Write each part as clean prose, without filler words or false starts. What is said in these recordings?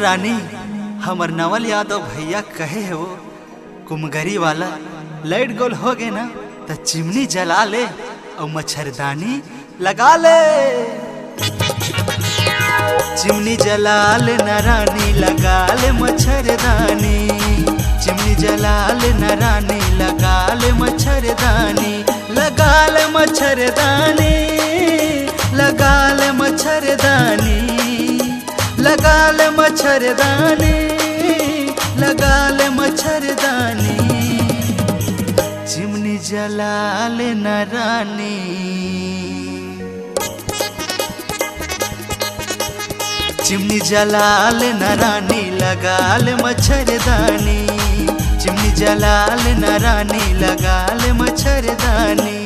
रानी, हमर नवल यादव भैया कहे है वो कुमगरी वाला लाइट गोल हो गए ना तो चिमनी जला ले और मच्छरदानी लगा ले। चिमनी जला ले न रानी लगा ले मच्छरदानी, चिमनी जला ले न रानी लगा ले मच्छरदानी, लगा ले मच्छरदानी, लगा ले मच्छरदानी, लगा ले मच्छरदानी, लगा ले मच्छरदानी, चिमनी जला ले न रानी। चिमनी जला ले न रानी लगा ले मच्छरदानी, चिमनी जला ले न रानी लगा ले मच्छरदानी।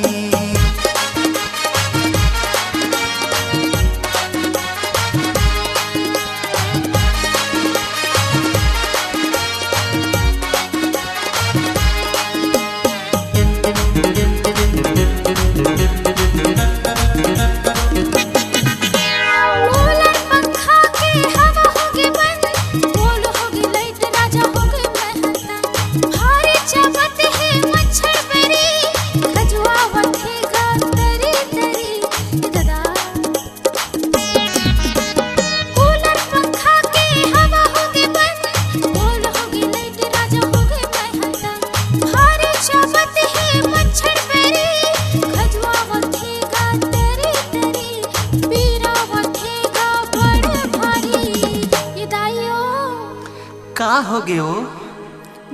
का हो गए हो?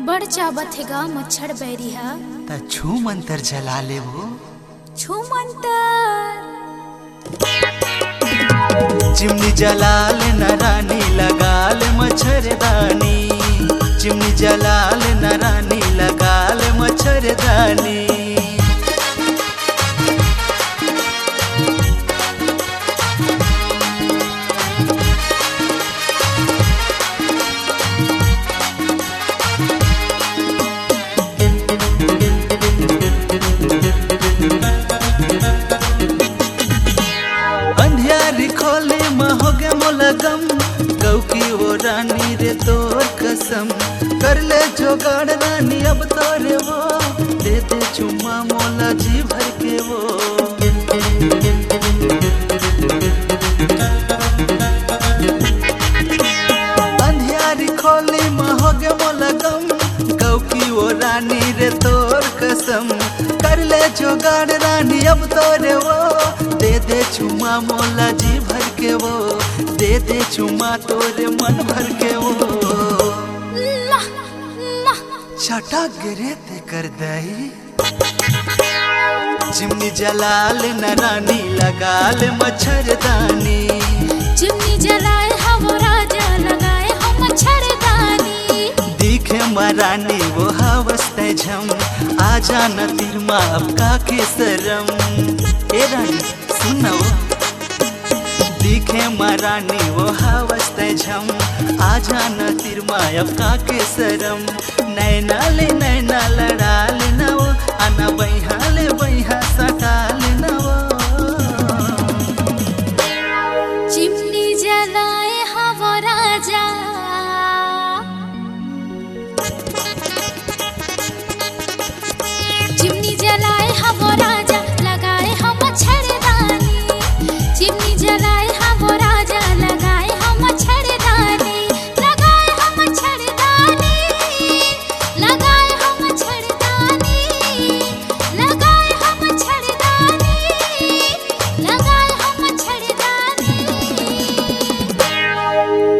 बड़ चाबत हैगा मच्छर बैरी है ता छू मंतर जला ले वो। छू मंतर चिमनी जला ले न रानी लगा ले मच्छरदानी, चिमनी जला ले न रानी लगा ले मच्छरदानी। लगम गौ की वो रानी रे तोर कसम, कर ले जोगाड़ रानी अब तोरे वो, दे दे चुम्मा मोला जी भर के वो। अंधियारी खोली महोगे मोलगम गौ की वो रानी रे तोर कसम, कर ले जोगाड़ रानी अब तोरे वो, दे दे चुम्मा मोला जी भर के वो, दे दे चुम्मा तोरे मन भर के वो। छटा गिरे ते कर दई। चिमनी जला ले न रानी लगा ले मच्छरदानी, चिमनी जलाए हम राजा लगाए हम मच्छरदानी। दिखे मरानी वो हवस्ते झम, आजा न तिरमा अब का के शरम। ए रानी सुन वो दिखे मरानी वो हवस्ते झम, आजा न तिरमा अब का के शरम। नैना ले नैना लड़ा ले न वो, आना बैहा ले बैहा सटा ले न वो। चिमनी जलाए हम राजा चिमनी जलाए हम राजा लगाए हम मच्छरदानी, चिमनी जलाए हम राजा लगाए हम मच्छरदानी, लगाए हम मच्छरदानी, लगाए हम मच्छरदानी, लगाए हम मच्छरदानी, लगाए हम मच्छरदानी।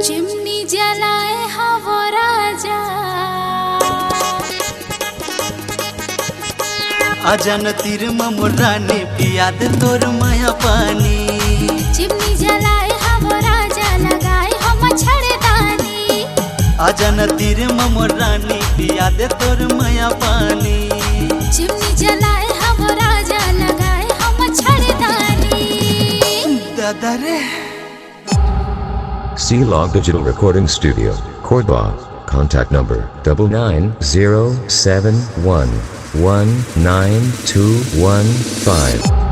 चिमनी जलाए हम राजा आजा न तिरमा मोर रानी पिया दे तोर माया पानी, चिमनी जलाए हम राजा लगाए हम मच्छरदानी। आजा न तिरमा मोर रानी पिया दे तोर माया पानी, चिमनी जलाए हम राजा लगाए हम मच्छरदानी। दादा रे। C-Log Digital Recording Studio, Cordoba. Contact number 99071192115.